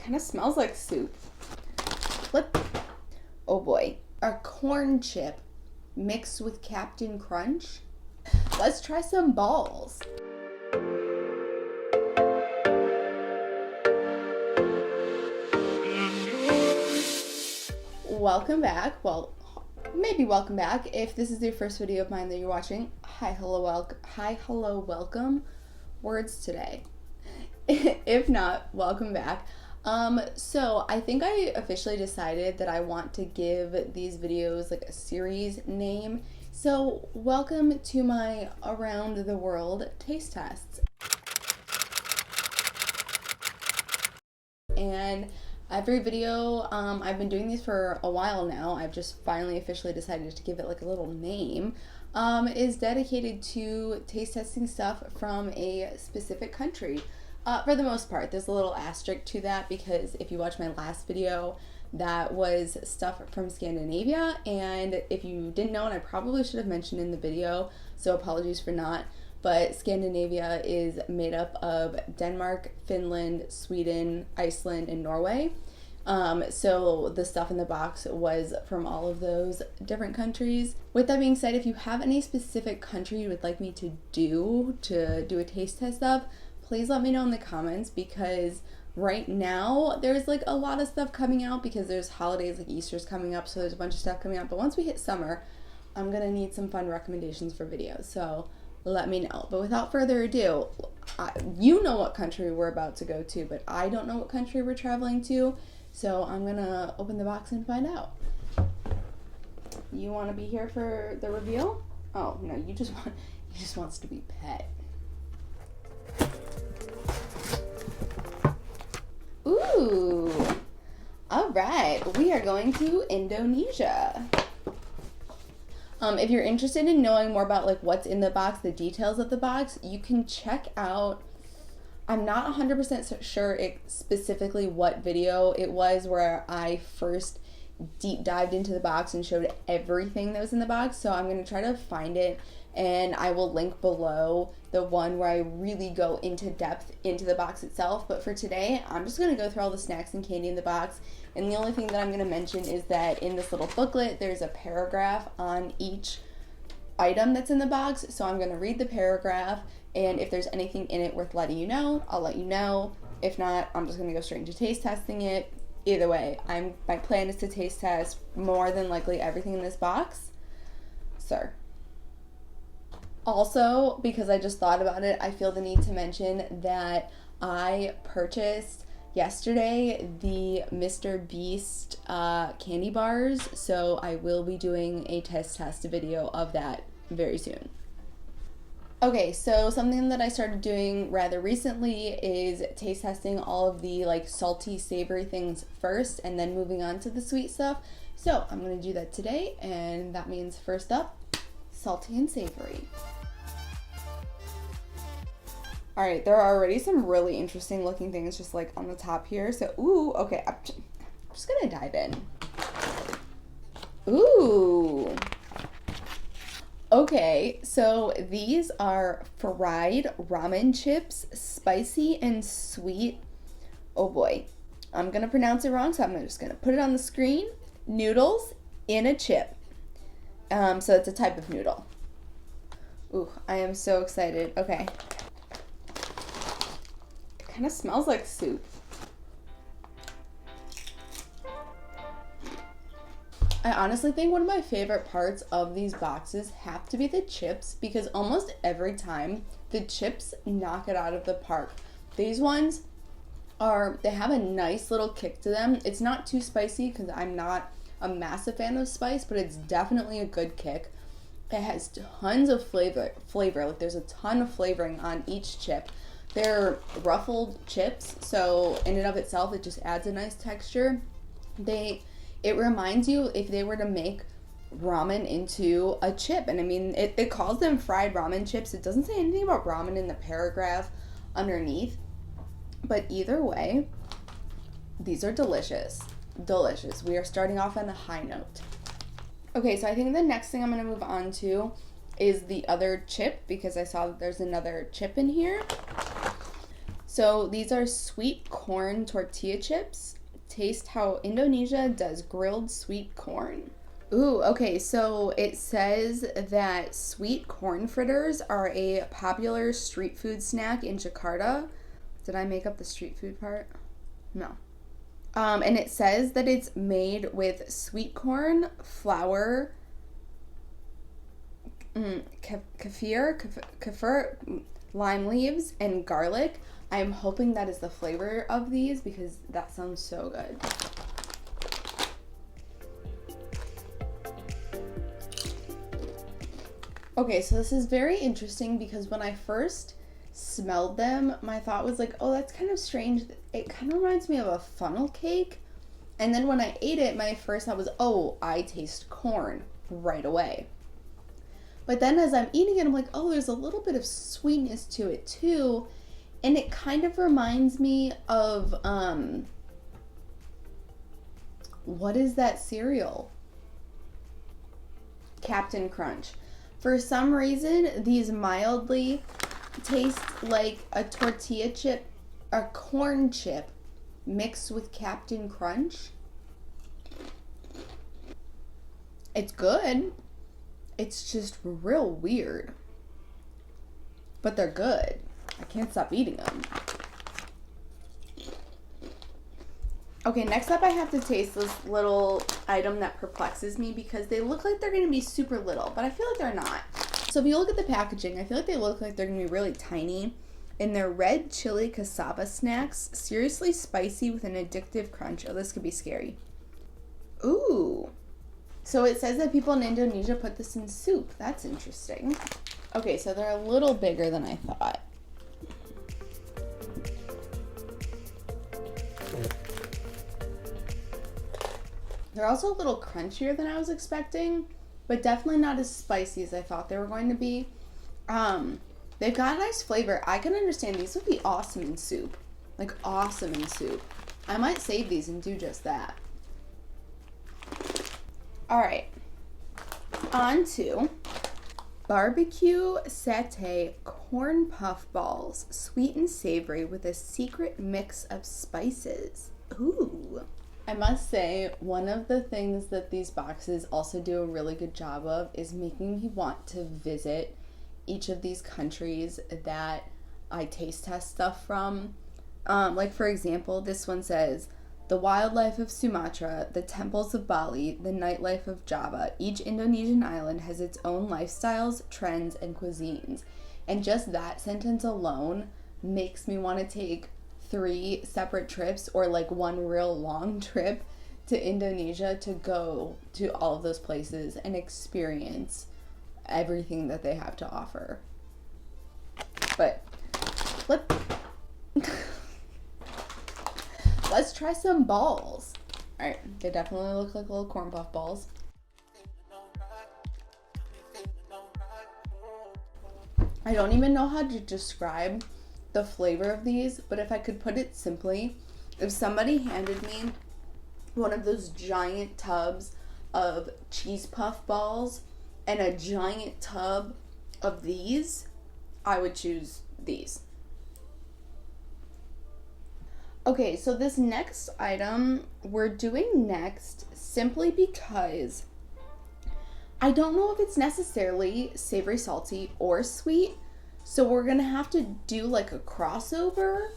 Kind of smells like soup. What? Oh boy. A corn chip mixed with Captain Crunch. Let's try some balls. Welcome back. Well, maybe welcome back. If this is your first video of mine that you're watching, hi, hello, welcome. Words today. If not, welcome back. So I think I officially decided that I want to give these videos like a series name. So welcome to my around the world taste tests. And every video, I've been doing these for a while now, I've just finally officially decided to give it like a little name, is dedicated to taste testing stuff from a specific country. For the most part, there's a little asterisk to that because if you watch my last video, that was stuff from Scandinavia, and if you didn't know, and I probably should have mentioned in the video, so apologies for not, but Scandinavia is made up of Denmark, Finland, Sweden, Iceland, and Norway. So the stuff in the box was from all of those different countries. With that being said, if you have any specific country you would like me to do a taste test of, please let me know in the comments, because right now there's like a lot of stuff coming out because there's holidays like Easter's coming up, so there's a bunch of stuff coming out. But once we hit summer, I'm gonna need some fun recommendations for videos, so let me know. But without further ado, you know what country we're about to go to, but I don't know what country we're traveling to, so I'm gonna open the box and find out. You want to be here for the reveal? Oh no, he just wants to be pet. Ooh, all right, we are going to Indonesia. If you're interested in knowing more about like what's in the box, the details of the box, you can check out, I'm not 100% sure specifically what video it was where I first deep dived into the box and showed everything that was in the box, so I'm going to try to find it, and I will link below the one where I really go into depth into the box itself. But for today, I'm just going to go through all the snacks and candy in the box, and the only thing that I'm going to mention is that in this little booklet, there's a paragraph on each item that's in the box, so I'm going to read the paragraph, and if there's anything in it worth letting you know, I'll let you know. If not, I'm just going to go straight into taste testing it. Either way, my plan is to taste test more than likely everything in this box, sir. Also, because I just thought about it, I feel the need to mention that I purchased yesterday the Mr. Beast candy bars, so I will be doing a test video of that very soon. Okay, so something that I started doing rather recently is taste testing all of the like salty, savory things first and then moving on to the sweet stuff. So I'm going to do that today, and that means first up, salty and savory. Alright, there are already some really interesting looking things just like on the top here. So, ooh, okay, I'm just going to dive in. Ooh. Okay, so these are fried ramen chips, spicy and sweet. Oh boy, I'm gonna pronounce it wrong, so I'm just gonna put it on the screen. Noodles in a chip. So it's a type of noodle. Ooh, I am so excited. Okay. It kind of smells like soup. I honestly think one of my favorite parts of these boxes have to be the chips, because almost every time the chips knock it out of the park. These ones they have a nice little kick to them. It's not too spicy because I'm not a massive fan of spice, but it's definitely a good kick. It has tons of flavor. Like there's a ton of flavoring on each chip. They're ruffled chips, so in and of itself, it just adds a nice texture. It reminds you if they were to make ramen into a chip. And I mean, it calls them fried ramen chips. It doesn't say anything about ramen in the paragraph underneath. But either way, these are delicious. Delicious. We are starting off on a high note. Okay, so I think the next thing I'm going to move on to is the other chip, because I saw that there's another chip in here. So these are sweet corn tortilla chips. Taste how Indonesia does grilled sweet corn. Ooh, okay, so it says that sweet corn fritters are a popular street food snack in Jakarta. Did I make up the street food part? No. And it says that it's made with sweet corn, flour, kefir, lime leaves, and garlic. I'm hoping that is the flavor of these because that sounds so good. Okay, so this is very interesting because when I first smelled them, my thought was like, oh, that's kind of strange. It kind of reminds me of a funnel cake. And then when I ate it, my first thought was, oh, I taste corn right away. But then as I'm eating it, I'm like, oh, there's a little bit of sweetness to it too. And it kind of reminds me of, what is that cereal? Captain Crunch. For some reason, these mildly taste like a tortilla chip, a corn chip mixed with Captain Crunch. It's good. It's just real weird. But they're good. I can't stop eating them. Okay, next up I have to taste this little item that perplexes me because they look like they're going to be super little, but I feel like they're not. So if you look at the packaging, I feel like they look like they're going to be really tiny. And they're red chili cassava snacks, seriously spicy with an addictive crunch. Oh, this could be scary. Ooh. So it says that people in Indonesia put this in soup. That's interesting. Okay, so they're a little bigger than I thought. They're also a little crunchier than I was expecting, but definitely not as spicy as I thought they were going to be. They've got a nice flavor. I can understand these would be awesome in soup. Like awesome in soup. I might save these and do just that. Alright. On to barbecue satay corn puff balls. Sweet and savory with a secret mix of spices. Ooh. I must say, one of the things that these boxes also do a really good job of is making me want to visit each of these countries that I taste test stuff from. Like for example, this one says, the wildlife of Sumatra, the temples of Bali, the nightlife of Java. Each Indonesian island has its own lifestyles, trends, and cuisines. And just that sentence alone makes me want to take 3 separate trips or like one real long trip to Indonesia to go to all of those places and experience everything that they have to offer. But let's try some balls. All right, they definitely look like little corn puff balls. I don't even know how to describe the flavor of these, but if I could put it simply, if somebody handed me one of those giant tubs of cheese puff balls and a giant tub of these, I would choose these. Okay, so this next item we're doing next simply because I don't know if it's necessarily savory, salty, or sweet. So we're gonna have to do like a crossover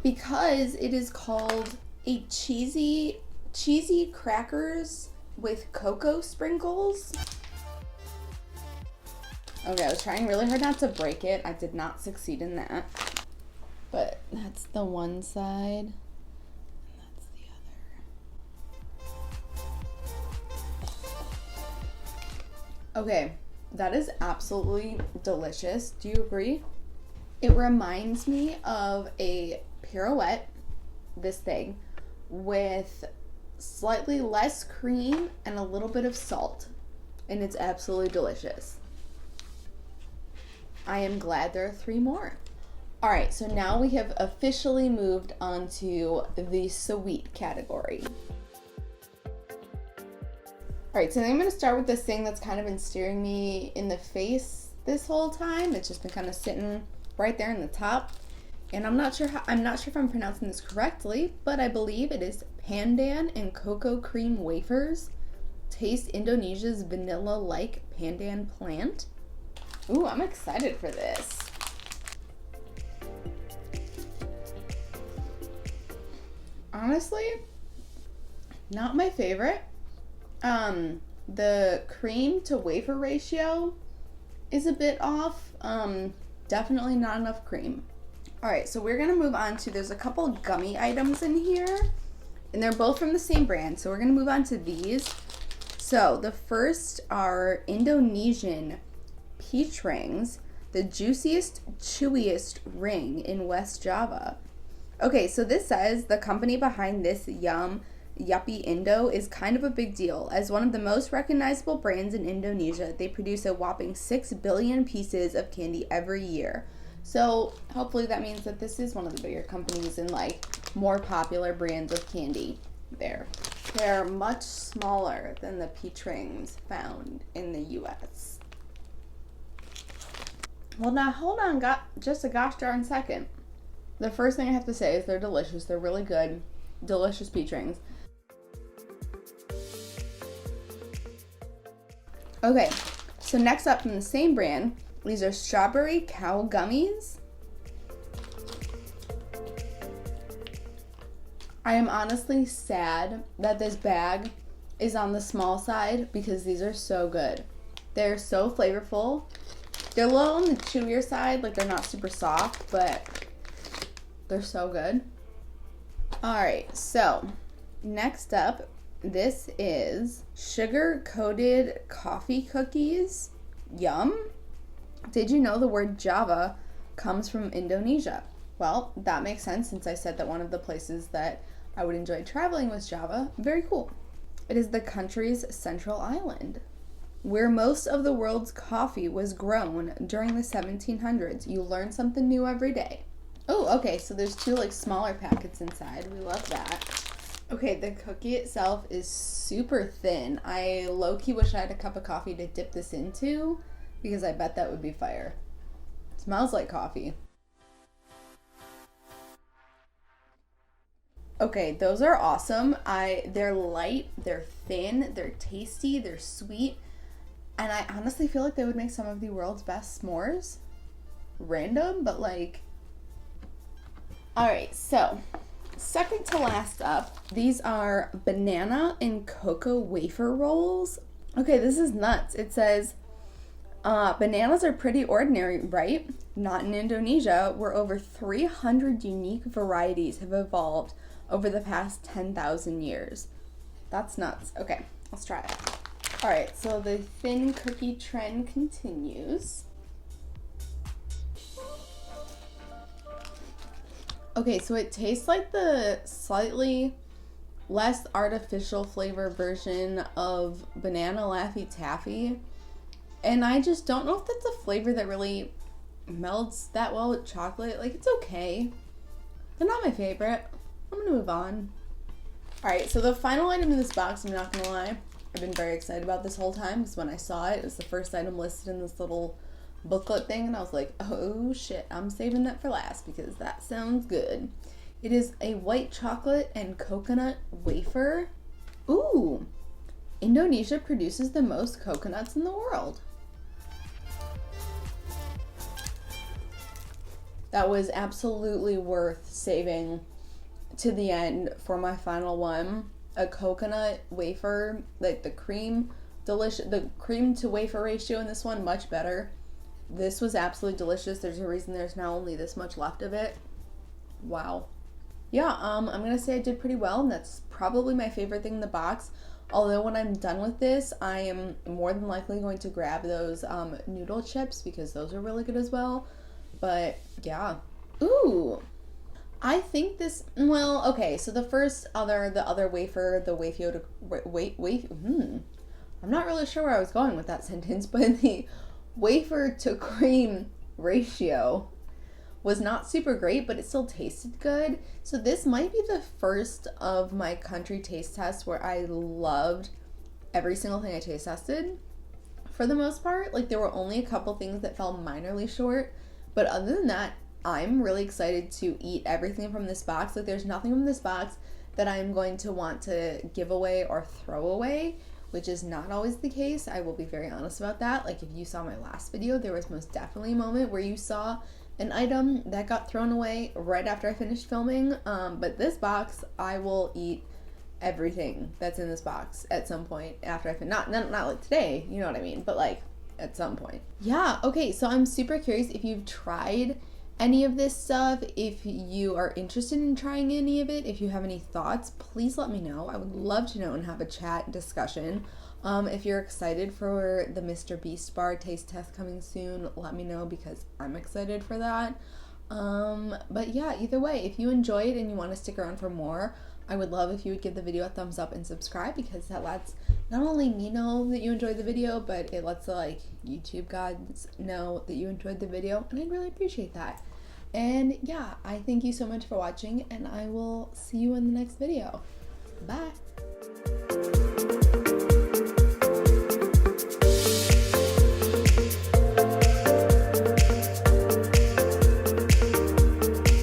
because it is called a cheesy crackers with cocoa sprinkles. Okay, I was trying really hard not to break it. I did not succeed in that. But that's the one side. And that's the other. Okay. That is absolutely delicious. Do you agree? It reminds me of a pirouette, this thing, with slightly less cream and a little bit of salt. And it's absolutely delicious. I am glad there are 3 more. Alright, so now we have officially moved on to the sweet category. Alright, so I'm going to start with this thing that's kind of been staring me in the face this whole time. It's just been kind of sitting right there in the top. And I'm not sure if I'm pronouncing this correctly, but I believe it is pandan and cocoa cream wafers. Taste Indonesia's vanilla-like pandan plant. Ooh, I'm excited for this. Honestly, not my favorite. The cream to wafer ratio is a bit off. Definitely not enough cream. All right, so we're gonna move on to, there's a couple gummy items in here, and they're both from the same brand. So we're gonna move on to these. So the first are Indonesian peach rings, the juiciest, chewiest ring in West Java. Okay, so this says the company behind this yuppie Indo is kind of a big deal. As one of the most recognizable brands in Indonesia, they produce a whopping 6 billion pieces of candy every year. So hopefully that means that this is one of the bigger companies and like more popular brands of candy there. They're much smaller than the peach rings found in the US. Well, now hold on, just a gosh darn second. The first thing I have to say is they're delicious. They're really good. Delicious peach rings. Okay, so next up from the same brand, these are strawberry cow gummies. I am honestly sad that this bag is on the small side because these are so good. They're so flavorful. They're a little on the chewier side, like they're not super soft, but they're so good. All right, so next up, this is sugar-coated coffee cookies. Yum. Did you know the word Java comes from Indonesia? Well, that makes sense since I said that one of the places that I would enjoy traveling was Java. Very cool. It is the country's central island, where most of the world's coffee was grown during the 1700s. You learn something new every day. Oh, okay, so there's two like smaller packets inside. We love that. Okay, the cookie itself is super thin. I low-key wish I had a cup of coffee to dip this into because I bet that would be fire. It smells like coffee. Okay, those are awesome. They're light, they're thin, they're tasty, they're sweet, and I honestly feel like they would make some of the world's best s'mores. Random, but like... Alright, so second to last up, these are banana and cocoa wafer rolls. Okay, this is nuts. It says, bananas are pretty ordinary, right? Not in Indonesia, where over 300 unique varieties have evolved over the past 10,000 years. That's nuts. Okay, let's try it. Alright, so the thin cookie trend continues. Okay, so it tastes like the slightly less artificial flavor version of Banana Laffy Taffy. And I just don't know if that's a flavor that really melts that well with chocolate. Like, it's okay. They're not my favorite. I'm gonna move on. Alright, so the final item in this box, I'm not gonna lie, I've been very excited about this whole time because when I saw it, it was the first item listed in this little booklet thing, and I was like, oh shit, I'm saving that for last because that sounds good. It is a white chocolate and coconut wafer. Ooh, Indonesia produces the most coconuts in the world. That was absolutely worth saving to the end for my final one. A coconut wafer, like the cream to wafer ratio in this one, much better. This was absolutely delicious. There's a reason there's now only this much left of it. Wow. Yeah, I'm gonna say I did pretty well, and that's probably my favorite thing in the box. Although when I'm done with this, I am more than likely going to grab those noodle chips because those are really good as well. But yeah. Ooh. I think this, well, okay, so the other wafer, I'm not really sure where I was going with that sentence, but the wafer to cream ratio was not super great, but it still tasted good. So this might be the first of my country taste tests where I loved every single thing I taste tested for the most part. Like, there were only a couple things that fell minorly short, But other than that, I'm really excited to eat everything from this box. Like, there's nothing from this box that I'm going to want to give away or throw away, which is not always the case. I will be very honest about that. Like, if you saw my last video, there was most definitely a moment where you saw an item that got thrown away right after I finished filming. But this box, I will eat everything that's in this box at some point after I finish. Not like today, you know what I mean, but like at some point. Yeah, okay, so I'm super curious if you've tried any of this stuff, if you are interested in trying any of it, if you have any thoughts, please let me know. I would love to know and have a chat discussion. If you're excited for the Mr. Beast bar taste test coming soon, let me know because I'm excited for that. But yeah, either way, if you enjoyed and you want to stick around for more, I would love if you would give the video a thumbs up and subscribe, because that lets not only me know that you enjoyed the video, but it lets the like YouTube gods know that you enjoyed the video, and I'd really appreciate that. And yeah, I thank you so much for watching, and I will see you in the next video. Bye!